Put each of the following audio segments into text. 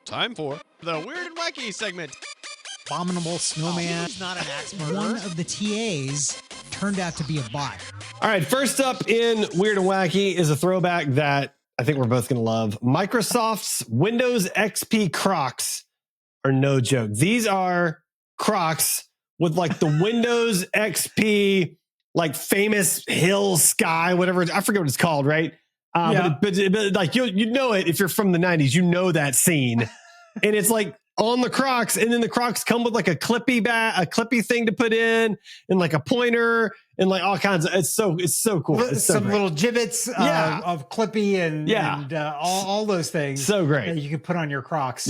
Time for the Weird and Wacky segment. Abominable snowman. He's not an axe murderer. One of the TAs turned out to be a bot. All right, first up in Weird and Wacky is a throwback that I think we're both going to love. Microsoft's Windows XP Crocs are no joke. These are Crocs with like the Windows XP, like famous hill sky, whatever. I forget what it's called, right? But like you know it if you're from the 90s, you know that scene. And it's like on the Crocs, and then the Crocs come with like a clippy thing to put in, and like a pointer, and like all kinds of. It's so cool. It's so Some great. little gibbets of clippy and all those things. So great that you can put on your Crocs.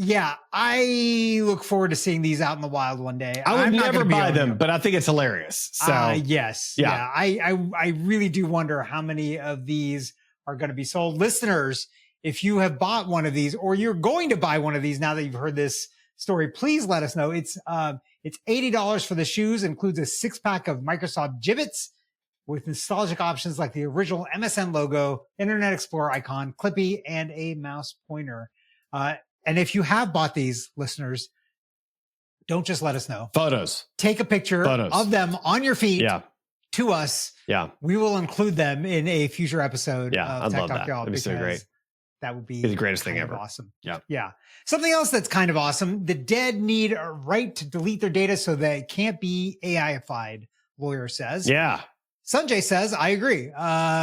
Yeah. I look forward to seeing these out in the wild one day. I would never buy them, but I think it's hilarious. So yes. Yeah. I really do wonder how many of these are going to be sold. Listeners, if you have bought one of these or you're going to buy one of these now that you've heard this story, please let us know. It's $80 for the shoes, includes a 6-pack of Microsoft gibbets with nostalgic options like the original MSN logo, Internet Explorer icon, Clippy, and a mouse pointer. And if you have bought these, listeners, don't just let us know. Photos. Take a picture of them on your feet to us. Yeah. We will include them in a future episode of Tech love Talk that. Y'all. That'd be so great. That would be the greatest thing ever. Awesome. Yeah. Yeah. Something else that's kind of awesome. The dead need a right to delete their data so that it can't be AI-ified, lawyer says. Yeah. Sanjay says, I agree.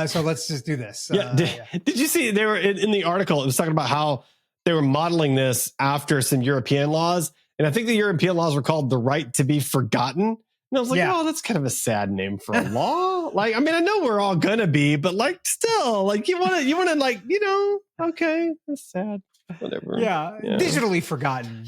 So let's just do this. Did you see they were in the article? It was talking about how they were modeling this after some European laws. And I think the European laws were called the right to be forgotten. And I was like, oh, that's kind of a sad name for a law. Like, I mean, I know we're all going to be, but like, still, like, you want to like, okay, that's sad. Whatever. Yeah. Digitally forgotten.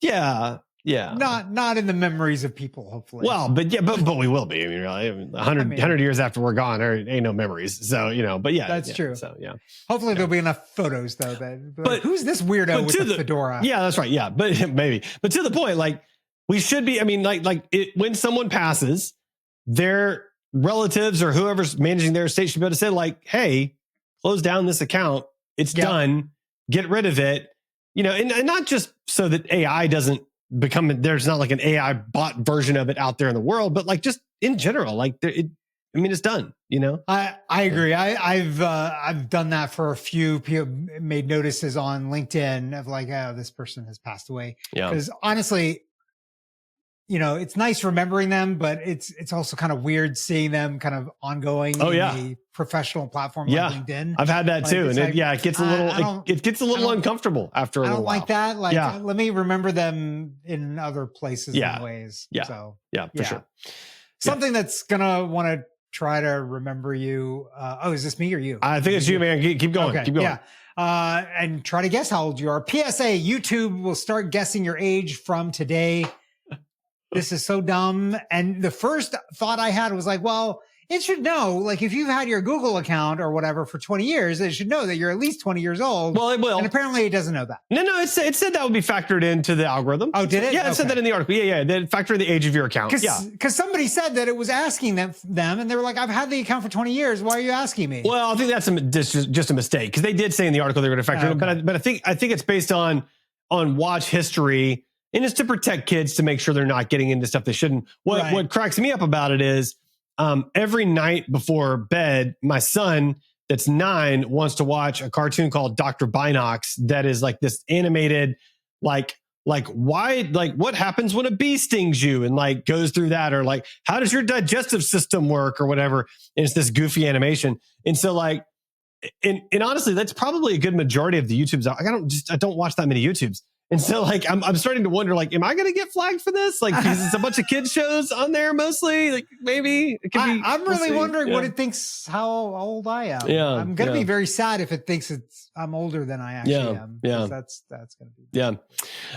Yeah. Yeah. Not in the memories of people, hopefully. Well, but we will be. I mean, really, 100 years after we're gone, there ain't no memories. So, but that's true. So, yeah. Hopefully there'll be enough photos though. But who's this weirdo with the fedora? Yeah, that's right. Yeah. But maybe, but to the point, like we should be, I mean, when someone passes, their relatives or whoever's managing their estate should be able to say like, hey, close down this account. It's done. Get rid of it. And not just so that AI doesn't there's not like an AI bot version of it out there in the world, but like just in general, like it's done, I agree. I've done that for a few people, made notices on LinkedIn of like, oh, this person has passed away. Yeah. Because honestly, it's nice remembering them, but it's also kind of weird seeing them kind of ongoing in a professional platform like LinkedIn. I've had that too. And it gets a little, it gets a little uncomfortable after a little while. I don't like that. Like, let me remember them in other places and ways. Yeah. So, for sure. Something that's going to want to try to remember you. Is this me or you? I think it's you, man. Keep going. Okay. Keep going. Yeah. And try to guess how old you are. PSA, YouTube will start guessing your age from today. This is so dumb. And the first thought I had was like, well, it should know, like if you've had your Google account or whatever for 20 years, it should know that you're at least 20 years old. Well, it will. And apparently it doesn't know that. No, it said that would be factored into the algorithm. Oh, did it? Yeah, it said that in the article. Yeah. They factor the age of your account. Because somebody said that it was asking them and they were like, I've had the account for 20 years. Why are you asking me? Well, I think that's just a mistake because they did say in the article they were going to factor it, but I think it's based on watch history. And it's to protect kids to make sure they're not getting into stuff they shouldn't. What cracks me up about it is every night before bed, my son that's 9 wants to watch a cartoon called Dr. Binox that is like this animated, like what happens when a bee stings you and like goes through that, or like how does your digestive system work or whatever. And it's this goofy animation. And so like, and honestly, that's probably a good majority of the YouTubes. I don't watch that many YouTubes. And so like, I'm starting to wonder, like, am I going to get flagged for this? Like, because it's a bunch of kids shows on there mostly. Like maybe it could be. I'm really wondering what it thinks, how old I am. Yeah. I'm going to be very sad if it thinks I'm older than I actually am. Yeah. That's going to be. Yeah.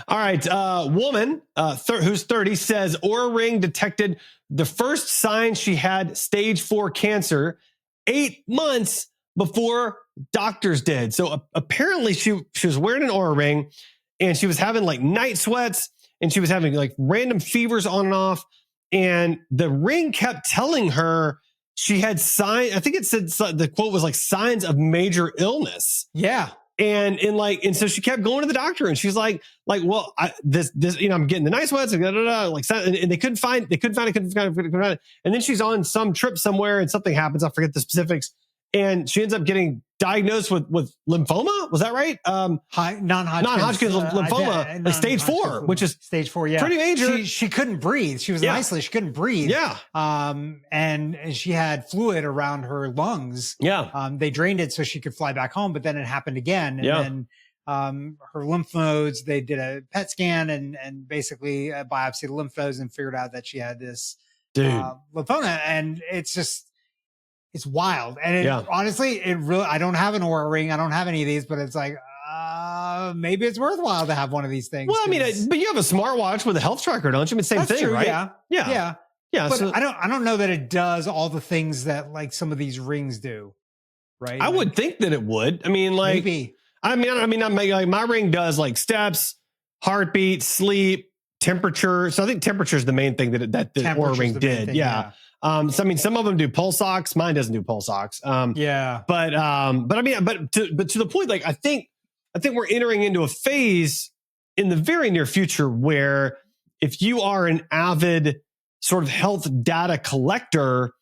All right. Woman, who's 30 says Oura Ring detected the first sign she had stage 4 cancer 8 months before doctors did. So apparently she was wearing an Oura Ring. And she was having like night sweats and she was having like random fevers on and off. And the ring kept telling her she had signs. I think it said the quote was like signs of major illness. Yeah. And so she kept going to the doctor, and she's like, well, this, I'm getting the nice ones, and they couldn't find it. And then she's on some trip somewhere, and something happens. I forget the specifics, and she ends up getting diagnosed with lymphoma. Was that right? Non-Hodgkin's lymphoma, stage 4, which is stage 4. Yeah, pretty major. She couldn't breathe. She was in isolation. She couldn't breathe. Yeah. And she had fluid around her lungs. Yeah. They drained it so she could fly back home, but then it happened again. And then her lymph nodes, they did a PET scan and basically biopsied the lymph nodes and figured out that she had this lymphoma. And it's wild. And honestly, I don't have an Aura ring. I don't have any of these, but it's like, maybe it's worthwhile to have one of these things. Well, I mean, but you have a smartwatch with a health tracker, don't you? I mean, same thing, true, right? Yeah. But so, I don't know that it does all the things that like some of these rings do. Right. I would think that it would. I mean, like, maybe. My ring does like steps, heartbeat, sleep, temperature. So I think temperature is the main thing that the Aura ring did. Yeah. So I mean, some of them do pulse ox. Mine doesn't do pulse ox. But to the point, like I think we're entering into a phase in the very near future where if you are an avid sort of health data collector,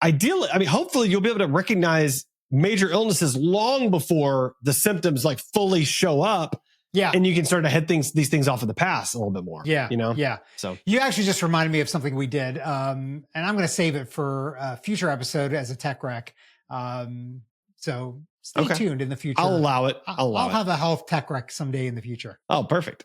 ideally, I mean, hopefully you'll be able to recognize major illnesses long before the symptoms like fully show up. Yeah. And you can start to head these things off of the past a little bit more. Yeah. You know? Yeah. So you actually just reminded me of something we did. And I'm going to save it for a future episode as a tech rec. So stay tuned in the future. I'll allow it. I'll have a health tech rec someday in the future. Oh, perfect.